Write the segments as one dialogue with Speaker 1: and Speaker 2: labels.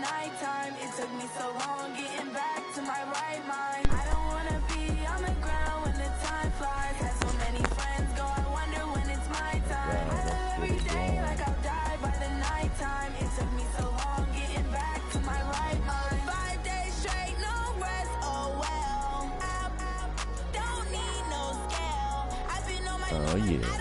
Speaker 1: nighttime. It took me so long getting back to my right mind. I don't wanna be on the ground when the time flies. Had so many friends go, I wonder when it's my time. I live every day like I'll die by the nighttime. It took me so long getting back to my right mind. 5 days straight, no rest, oh well. I don't need no scale. I've been on my I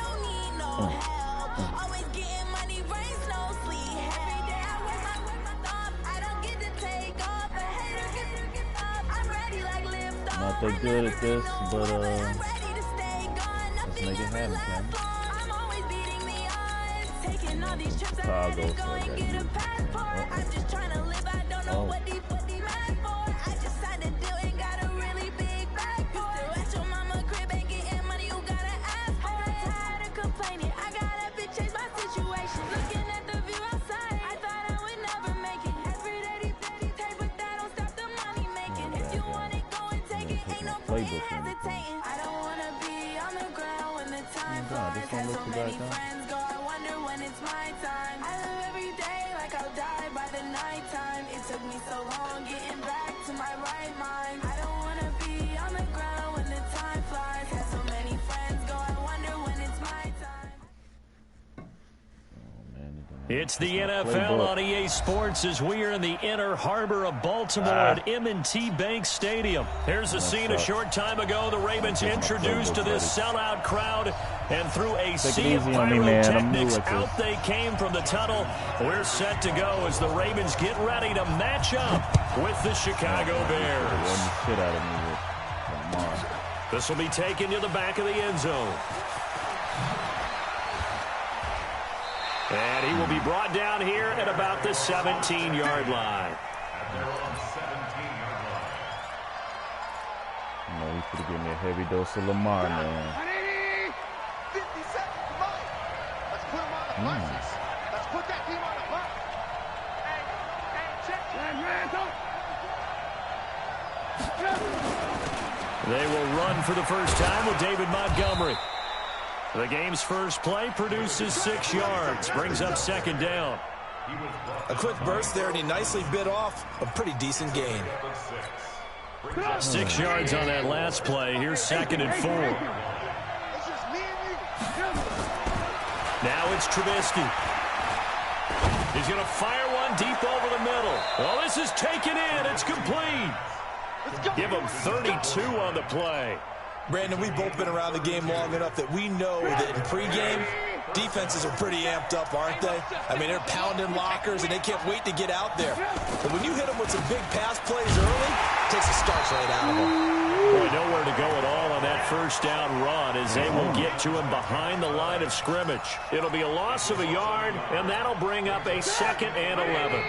Speaker 1: don't need no help. Always getting money, raise no sleep. Every day I work my thumb. I don't get to take off. A hater get up. I'm ready like lift off.
Speaker 2: Not that good at this, but let's make it happen, man.
Speaker 1: I'm always beating the odds. Taking all these trips, I had to go and get a passport. I'm just trying to live, I don't know what the mad for. I just signed a deal and got a really big bag for it. Still at your mama crib and getting money, you gotta ask for it. Tired of complaining, I gotta change my situation. Looking at the view outside, I thought I would never make it. Every day take, but that don't stop the money making. If you want it, go and take it. Ain't no point in hesitating. I don't wanna be on the ground when the time flies. Had so many friends go, I wonder when it's my time. I live every day like I'll die by the nighttime. It took me so long getting back to my right mind. I don't wanna be on the ground when the time flies. Had so many friends go, I wonder when it's my time.
Speaker 3: It's the NFL on EA Sports as we are in the inner harbor of Baltimore at M&T Bank Stadium. Here's a scene a short time ago. The Ravens introduced to this sellout crowd, and through a sea of pyrotechnics, out they came from the tunnel. We're set to go as the Ravens get ready to match up with the Chicago Bears. This will be taken to the back of the end zone. And he will be brought down here at about the 17-yard line.
Speaker 2: No, he could give me a heavy dose of Lamar, man.
Speaker 4: 50 seconds, let's put him on the buses. Let's put that team on the bus. Hey, check.
Speaker 3: They will run for the first time with David Montgomery. The game's first play produces 6 yards, brings up second down.
Speaker 5: A quick burst there, and he nicely bit off a pretty decent gain.
Speaker 3: 6 yards on that last play. Here's second and 4. Now it's Trubisky. He's going to fire one deep over the middle. Well, this is taken in. It's complete. Give him 32 on the play.
Speaker 5: Brandon, we've both been around the game long enough that we know that in pregame, defenses are pretty amped up, aren't they? I mean, they're pounding lockers, and they can't wait to get out there. But when you hit them with some big pass plays early, it takes the starch right out of them.
Speaker 3: Boy, nowhere to go at all on that first down run as they will get to him behind the line of scrimmage. It'll be a loss of a yard, and that'll bring up a 2nd and 11.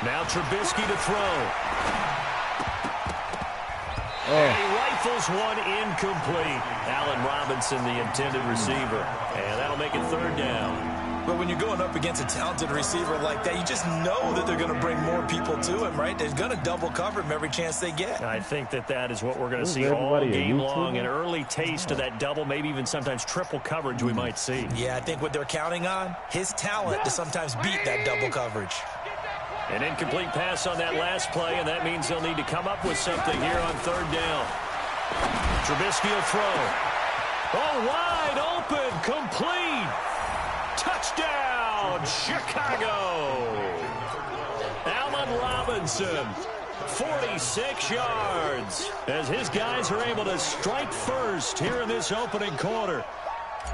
Speaker 3: Now Trubisky to throw. And he rifles one incomplete. Allen Robinson, the intended receiver. And that'll make it 3rd down.
Speaker 5: But when you're going up against a talented receiver like that, you just know that they're going to bring more people to him, right? They're going to double cover him every chance they get.
Speaker 3: I think that is what we're going to see all game long. An early taste of that double, maybe even sometimes triple coverage we might see.
Speaker 5: Yeah, I think what they're counting on, his talent to sometimes beat that double coverage.
Speaker 3: An incomplete pass on that last play, and that means they'll need to come up with something here on 3rd down. Trubisky will throw. Oh, wide open, complete. Touchdown, Chicago. Allen Robinson, 46 yards, as his guys are able to strike first here in this opening quarter.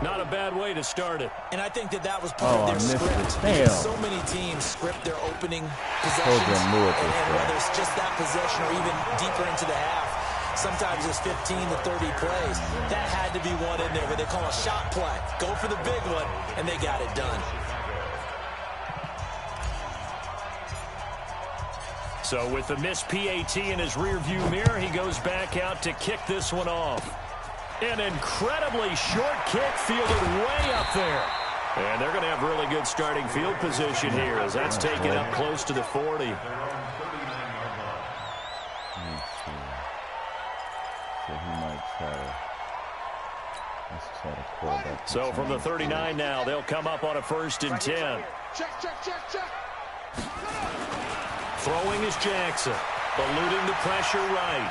Speaker 3: Not a bad way to start it.
Speaker 5: And I think that was part of their script. So many teams script their opening possessions, and whether it's just that possession or even deeper into the half, sometimes it's 15 to 30 plays. That had to be one in there where they call a shot play. Go for the big one, and they got it done.
Speaker 3: So with the missed PAT in his rearview mirror, he goes back out to kick this one off. An incredibly short kick fielded way up there. And they're going to have really good starting field position here as that's taken up close to the 40.
Speaker 2: So he might try to... Let's
Speaker 3: So from the 39 now, they'll come up on a 1st and 10.
Speaker 4: Check.
Speaker 3: Throwing is Jackson. Eluding the pressure right.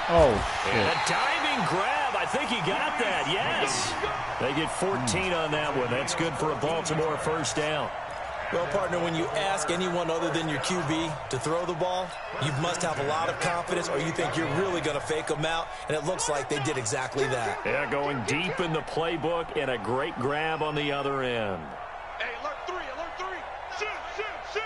Speaker 2: Oh, shit.
Speaker 3: And a diving grab. I think he got that. Yes. They get 14 on that one. That's good for a Baltimore 1st down.
Speaker 5: Well, partner, when you ask anyone other than your QB to throw the ball, you must have a lot of confidence or you think you're really going to fake them out, and it looks like they did exactly that.
Speaker 3: Yeah, going deep in the playbook and a great grab on the other end.
Speaker 4: Hey, alert 3. Shoot.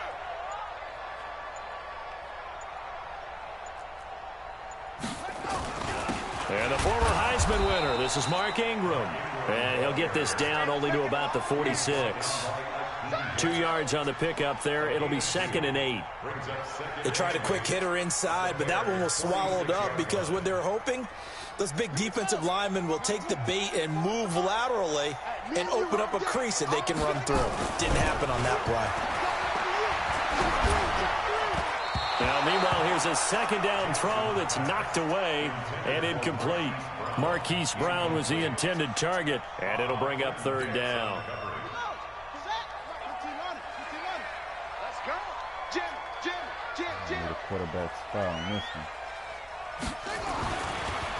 Speaker 3: And the former Heisman winner, this is Mark Ingram. And he'll get this down only to about the 46. 2 yards on the pickup there. It'll be 2nd and 8.
Speaker 5: They tried a quick hitter inside, but that one was swallowed up because what they're hoping, those big defensive linemen will take the bait and move laterally and open up a crease that they can run through. Didn't happen on that play.
Speaker 3: Now, meanwhile, here's a 2nd down throw that's knocked away and incomplete. Marquise Brown was the intended target, and it'll bring up 3rd down.
Speaker 2: The quarterback spot on this one.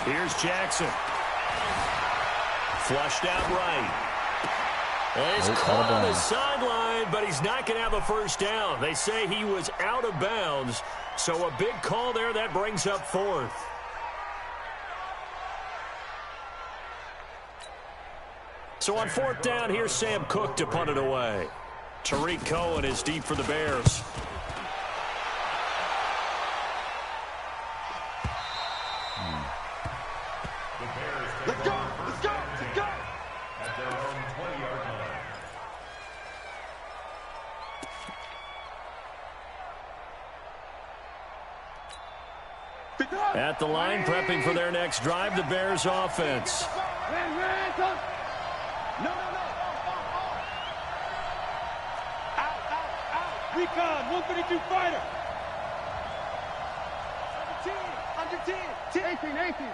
Speaker 3: Here's Jackson. Flushed out right. And he's caught on the sideline, but he's not going to have a 1st down. They say he was out of bounds, so a big call there. That brings up 4th. So on 4th down, here's Sam Cook to punt it away. Tariq Cohen is deep for the Bears.
Speaker 4: Let's go. At their own
Speaker 1: 20-yard line.
Speaker 3: At the line, prepping for their next drive, the Bears offense.
Speaker 4: No. Out. Recon, 132 fighter. Under 10. 18.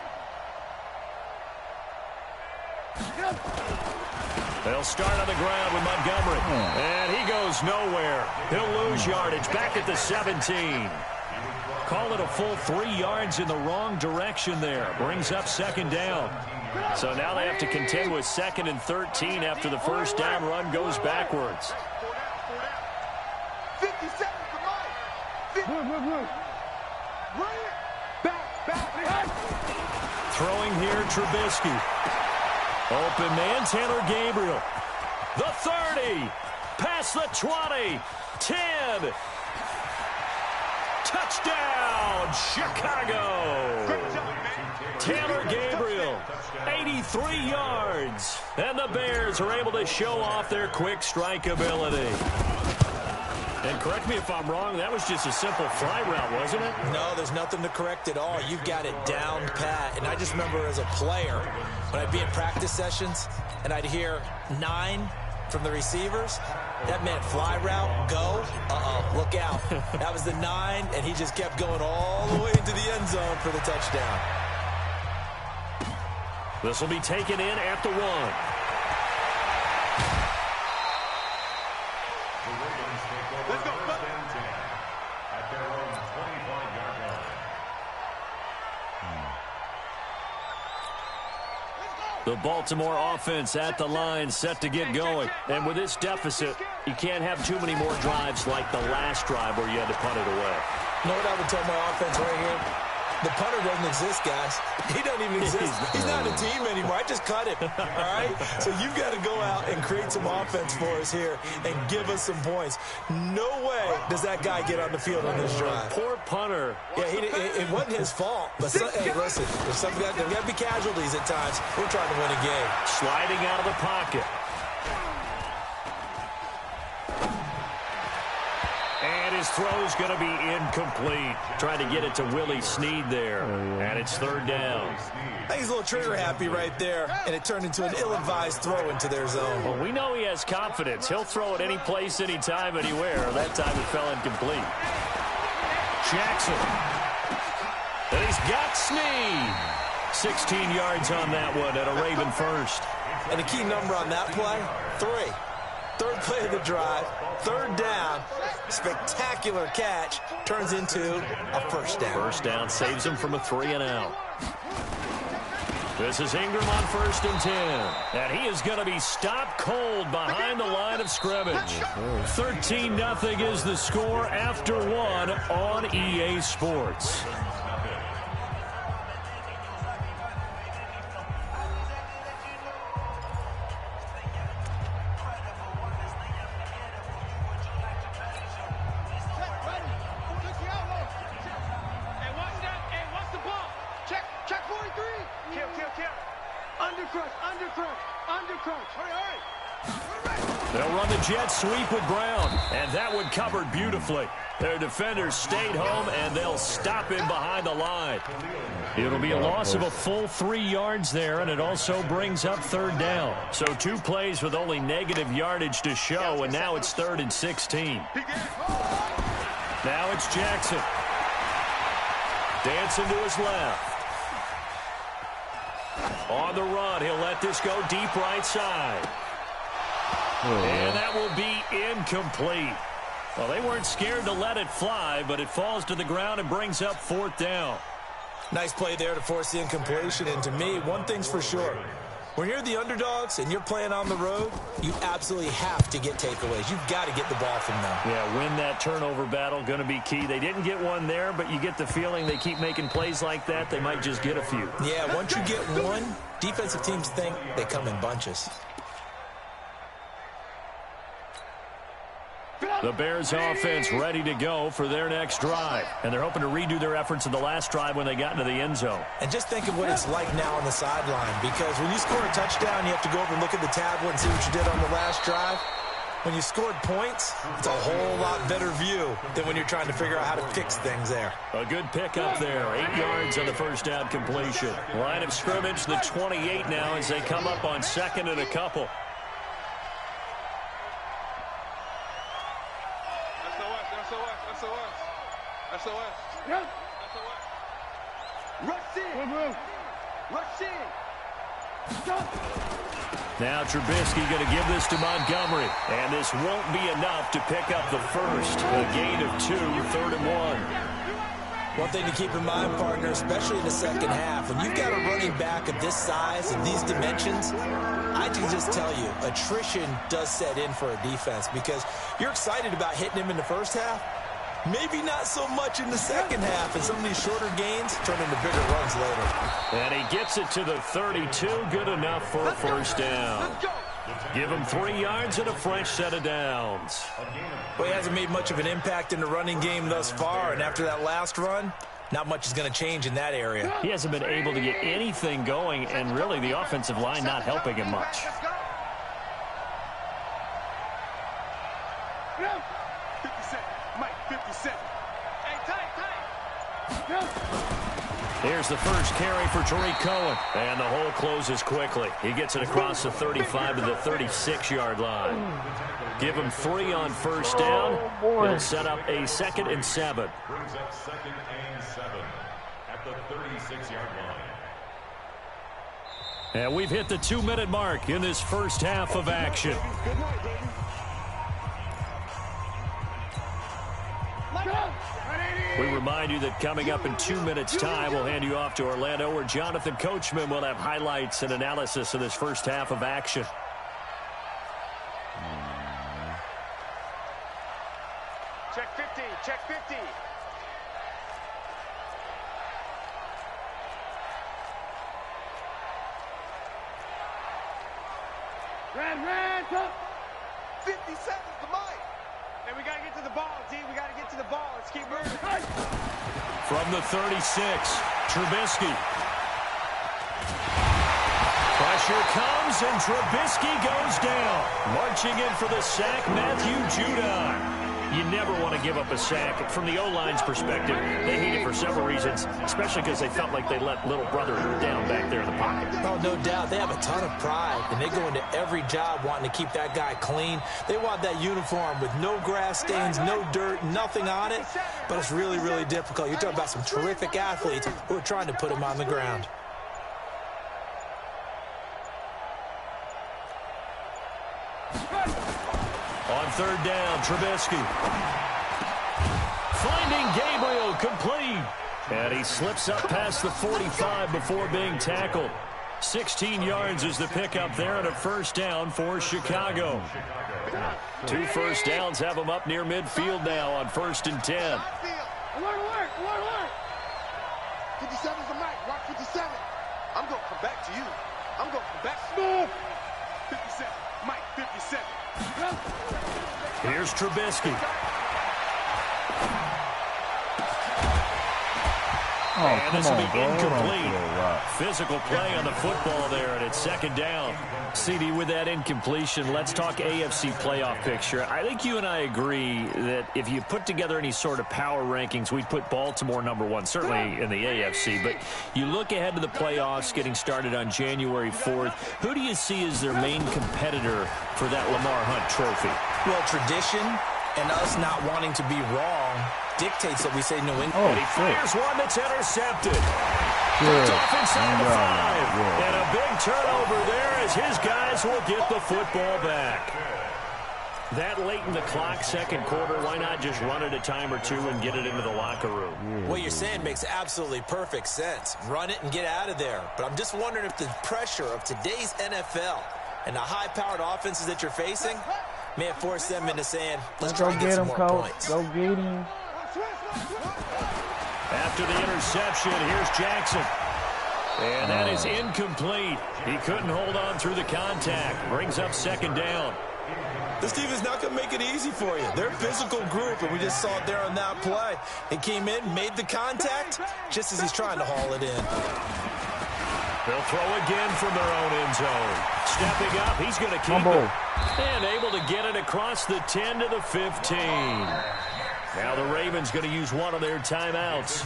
Speaker 3: They'll start on the ground with Montgomery. And he goes nowhere. He'll lose yardage back at the 17. Call it a full 3 yards in the wrong direction there. Brings up 2nd down. So now they have to contend with 2nd and 13 after the 1st down run goes backwards.
Speaker 4: 50 seconds to Mike. Back.
Speaker 3: Throwing here, Trubisky. Open man, Taylor Gabriel. The 30. Past the 20. 10. Touchdown, Chicago. Taylor Gabriel, 83 yards. And the Bears are able to show off their quick strike ability. And correct me if I'm wrong, that was just a simple fly route, wasn't it?
Speaker 5: No, there's nothing to correct at all. You've got it down pat. And I just remember as a player, when I'd be in practice sessions and I'd hear 9 from the receivers, that meant fly route, go, look out. That was the 9, and he just kept going all the way into the end zone for the touchdown.
Speaker 3: This will be taken in at the 1.
Speaker 4: Let's go.
Speaker 1: At their own 25-yard line.
Speaker 3: The Baltimore offense at the line, set to get going. And with this deficit, you can't have too many more drives like the last drive where you had to punt it away.
Speaker 5: You know what I would tell my offense right here? The punter doesn't exist, guys. He doesn't even exist. He's not a team anymore. I just cut him, all right? So you've got to go out and create some offense for us here and give us some points. No way does that guy get on the field on this drive.
Speaker 3: Poor punter.
Speaker 5: Yeah, it wasn't his fault. But hey, listen, there's got to be casualties at times. We're trying to win a game.
Speaker 3: Sliding out of the pocket. And his throw's going to be incomplete. Trying to get it to Willie Snead there. And it's 3rd down.
Speaker 5: I think he's a little trigger happy right there, and it turned into an ill-advised throw into their zone.
Speaker 3: Well, we know he has confidence. He'll throw it any place, anytime, anywhere. That time it fell incomplete. Jackson He's got Snead. 16 yards on that one and a Raven first.
Speaker 5: And a key number on that play, 3. Third play of the drive, third down, spectacular catch, turns into a first down.
Speaker 3: First down saves him from a 3-and-out. This is Ingram on 1st and 10. And he is going to be stopped cold behind the line of scrimmage. 13-0 is the score after 1 on EA Sports. They'll run the jet sweep with Brown, and that one covered beautifully. Their defenders stayed home, and they'll stop him behind the line. It'll be a loss of a full 3 yards there, and it also brings up 3rd down. So 2 plays with only negative yardage to show, and now it's 3rd and 16. Now it's Jackson. Dancing to his left. On the run, he'll let this go deep right side. And that will be incomplete. Well, they weren't scared to let it fly, but it falls to the ground and brings up 4th down.
Speaker 5: Nice play there to force the incompletion. And to me, one thing's for sure. When you're the underdogs and you're playing on the road, you absolutely have to get takeaways. You've got to get the ball from them.
Speaker 3: Yeah, win that turnover battle, going to be key. They didn't get one there, but you get the feeling they keep making plays like that, they might just get a few.
Speaker 5: Yeah, once you get one, defensive teams think they come in bunches.
Speaker 3: The Bears offense ready to go for their next drive. And they're hoping to redo their efforts in the last drive when they got into the end zone.
Speaker 5: And just think of what it's like now on the sideline, because when you score a touchdown, you have to go over and look at the tablet and see what you did on the last drive. When you scored points, it's a whole lot better view than when you're trying to figure out how to fix things there.
Speaker 3: A good pickup there. 8 yards on the first down completion. Line of scrimmage, the 28 now as they come up on 2nd and a couple.
Speaker 4: SOS. Yeah. SOS. Rush in. Rush in. Stop.
Speaker 3: Now Trubisky going to give this to Montgomery. And this won't be enough to pick up the first. A gain of 2, 3rd and 1.
Speaker 5: One thing to keep in mind, partner, especially in the second half, when you've got a running back of this size and these dimensions, I can just tell you, attrition does set in for a defense because you're excited about hitting him in the first half. Maybe not so much in the second half, and some of these shorter gains turn into bigger runs later.
Speaker 3: And he gets it to the 32, good enough for a first down. Give him 3 yards and a fresh set of downs.
Speaker 5: Well, he hasn't made much of an impact in the running game thus far, and after that last run, not much is going to change in that area.
Speaker 3: He hasn't been able to get anything going, and really the offensive line not helping him much. Here's the first carry for Tariq Cohen. And the hole closes quickly. He gets it across the 35 to the 36-yard line. Give him 3 on first down. He'll set up a 2nd and 7.
Speaker 6: Brings up 2nd and 7 at the 36-yard line.
Speaker 3: And we've hit the 2-minute mark in this first half of action.
Speaker 4: Good night, baby.
Speaker 3: We remind you that coming up in 2 minutes' time, we'll hand you off to Orlando, where Jonathan Coachman will have highlights and analysis of this first half of action.
Speaker 4: Check 50, check 50. Red, up. 50 seconds to Mike. And we got to get to the ball, D. We got to get to the ball. Let's keep moving.
Speaker 3: From the 36, Trubisky. Pressure comes, and Trubisky goes down. Marching in for the sack, Matthew Judon. You never want to give up a sack. From the O-line's perspective, they hate it for several reasons, especially because they felt like they let little brother down back there in the pocket.
Speaker 5: Oh, no doubt. They have a ton of pride, and they go into every job wanting to keep that guy clean. They want that uniform with no grass stains, no dirt, nothing on it, but it's really, really difficult. You're talking about some terrific athletes who are trying to put him on the ground.
Speaker 3: On third down, Trubisky. Finding Gabriel, complete. And he slips up past the 45 before being tackled. 16 yards is the pickup there, and a first down for Chicago. 2 first downs have them up near midfield now on 1st and 10.
Speaker 4: Alert. 57's the mic. Rock 57. I'm going to come back to you. I'm going to come back. Smooth. 57. Mike, 57.
Speaker 3: Here's Trubisky. And this will be incomplete. Physical play on the football there, and it's 2nd down. CD, with that incompletion, let's talk AFC playoff picture. I think you and I agree that if you put together any sort of power rankings, we'd put Baltimore #1, certainly in the AFC. But you look ahead to the playoffs getting started on January 4th. Who do you see as their main competitor for that Lamar Hunt trophy?
Speaker 5: Well, tradition and us not wanting to be wrong dictates that we say New England.
Speaker 3: And he fires one that's intercepted. It's off inside the 5. And a big turnover there as his guys will get the football back. That late in the clock, 2nd quarter, why not just run it a time or two and get it into the locker room?
Speaker 5: What you're saying makes absolutely perfect sense. Run it and get out of there. But I'm just wondering if the pressure of today's NFL and the high-powered offenses that you're facing may have forced them into saying, let's try and get some more points.
Speaker 2: Go get him.
Speaker 3: After the interception, here's Jackson. And that is incomplete. He couldn't hold on through the contact. Brings up 2nd down.
Speaker 5: This team is not going to make it easy for you. They're a physical group, and we just saw it there on that play. He came in, made the contact, just as he's trying to haul it in.
Speaker 3: They'll throw again from their own end zone. Stepping up, he's going to keep it. And able to get it across the 10 to the 15. Now the Ravens going to use one of their timeouts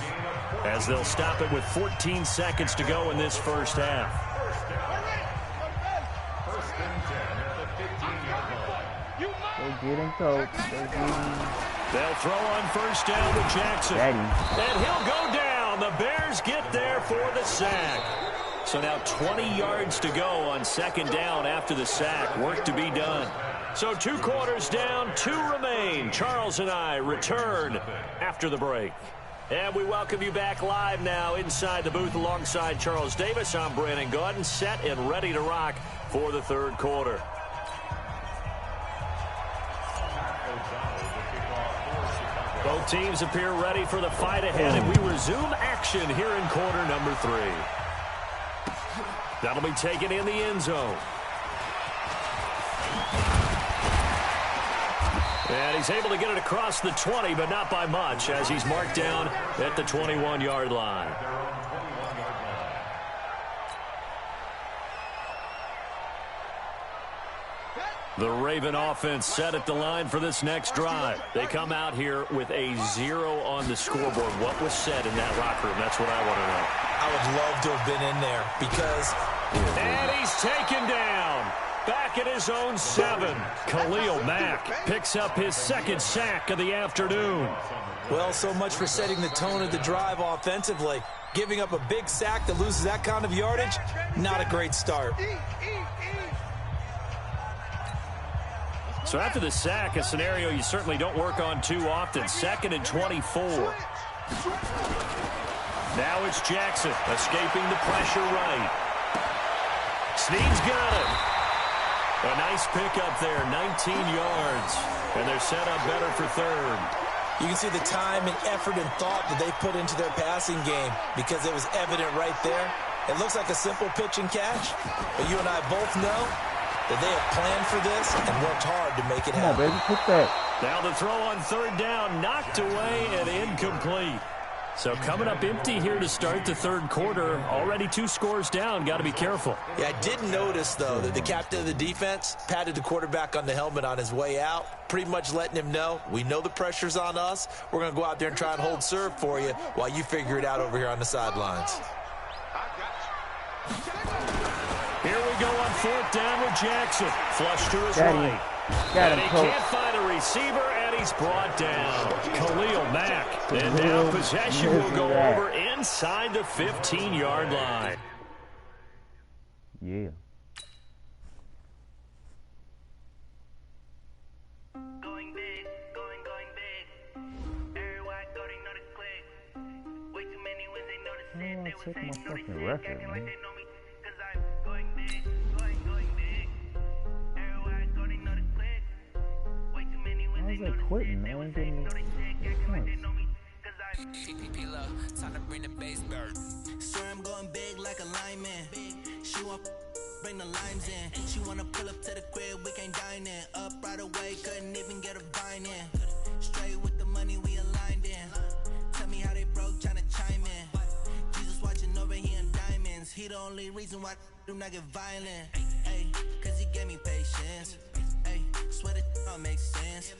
Speaker 3: as they'll stop it with 14 seconds to go in this first half.
Speaker 2: Go get him, coach. Go get him.
Speaker 3: They'll throw on 1st down with Jackson. And he'll go down. The Bears get there for the sack. So now 20 yards to go on 2nd down after the sack. Work to be done. So 2 quarters down, 2 remain. Charles and I return after the break. And we welcome you back live now inside the booth alongside Charles Davis. I'm Brandon Gaudin, set and ready to rock for the 3rd quarter. Both teams appear ready for the fight ahead, and we resume action here in quarter number 3. That'll be taken in the end zone. And he's able to get it across the 20, but not by much, as he's marked down at the 21-yard line. The Raven offense set at the line for this next drive. They come out here with a 0 on the scoreboard. What was said in that locker room? That's what I want to know.
Speaker 5: I would love to have been in there because...
Speaker 3: And he's taken down. Back at his own 7. Khalil Mack picks up his 2nd sack of the afternoon.
Speaker 5: Well, so much for setting the tone of the drive offensively. Giving up a big sack that loses that kind of yardage, not a great start.
Speaker 3: So after the sack, a scenario you certainly don't work on too often. 2nd and 24. Now it's Jackson escaping the pressure right. Snead's got it. A nice pickup there, 19 yards. And they're set up better for 3rd.
Speaker 5: You can see the time and effort and thought that they put into their passing game because it was evident right there. It looks like a simple pitch and catch, but you and I both know that they have planned for this and worked hard to make it happen.
Speaker 2: Come on, baby, put that.
Speaker 3: Now the throw on 3rd down, knocked away and incomplete. So coming up empty here to start the third quarter. Already 2 scores down. Got to be careful.
Speaker 5: Yeah, I did notice, though, that the captain of the defense patted the quarterback on the helmet on his way out, pretty much letting him know, we know the pressure's on us. We're going to go out there and try and hold serve for you while you figure it out over here on the sidelines.
Speaker 3: Here we go on 4th down with Jackson. Flush to his
Speaker 2: Got
Speaker 3: right.
Speaker 2: him. Got him,
Speaker 3: and he
Speaker 2: coach.
Speaker 3: can't find a receiver, and he's brought down. Khalil Mack. And now possession will go over inside the 15-yard line.
Speaker 2: Yeah.
Speaker 1: Going big, going big. Everywhere I go, they know the click. Way too many wins, they know the shit. They would say, know the shit, acting like they know me. Cause I'm going big, going big. Everywhere I go, they know the click. Way too many wins, they know the shit. They would say, know the shit, acting like they know me. Cause I'm
Speaker 7: PPP love, time to bring the base bird.
Speaker 8: Swear I'm going big like a lineman. She want bring the limes in. She wanna pull up to the crib, we can't dine in. Up right away, couldn't even get a vine in. Straight with the money we aligned in. Tell me how they broke, tryna chime in. Jesus watching over here in diamonds. He the only reason why I do not get violent. Ay, cause he gave me patience. Ay, swear that all makes sense.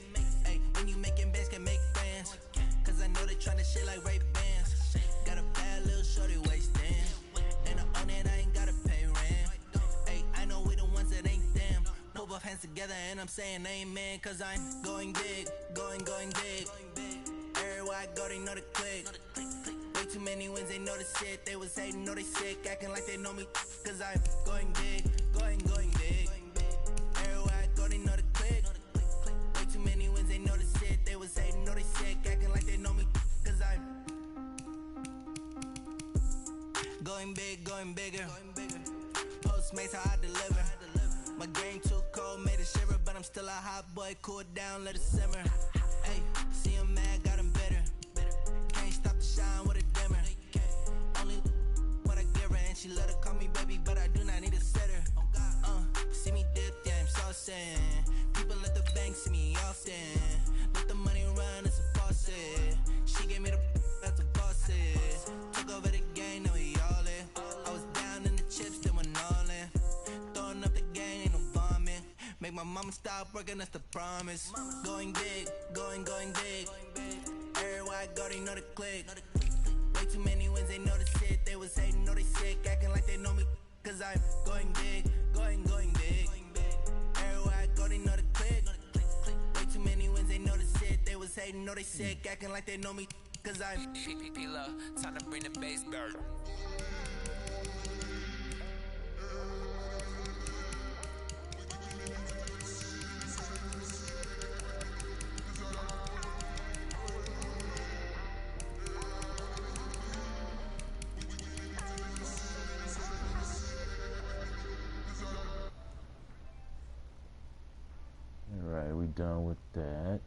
Speaker 8: Ay, when you making bands can make friends. Cause I know they tryna shit like Ray-Bans. Got a bad little shorty wasting. And I own it, I ain't gotta pay rent. Ay, I know we the ones that ain't them. Put both hands together and I'm saying amen. Cause I'm going big, going big. Everywhere I go, they know the click. Way too many wins, they know the shit. They was hating, know they sick, acting like they know me. Cause I'm going big, going big. Everywhere I go, they know the click. Way too many wins, they know the shit. They was hating, know they sick, acting like they know me. Cause I'm going big, going bigger. Postmates how I deliver. My game too cold, made it shiver, but I'm still a hot boy. Cool it down, let it simmer. Hey, see him mad, got him bitter. Can't stop the shine with a dimmer. Only what I give her, and she let her call me baby, but I do not need a sitter. See me dip, yeah, I'm saucing. People at the bank see me often. Let the money run, it's a faucet. She gave me the that's a faucet. Took over the game, now we all in. I was down in the chips, then went all in. Throwing up the game, ain't no bombing. Make my mama stop working, that's the promise. Going big, going big. Everywhere I go, they know the click. Way too many wins, they know the shit. They was hating, know they sick, acting like they know me. Cause I'm going big, going big. Everywhere I go, they know the click. Way too many wins, they know the shit. They was hating, know they sick, acting like they know me. Cause I'm
Speaker 7: PPP love, time to bring the base bird.
Speaker 2: Alright, we done with that.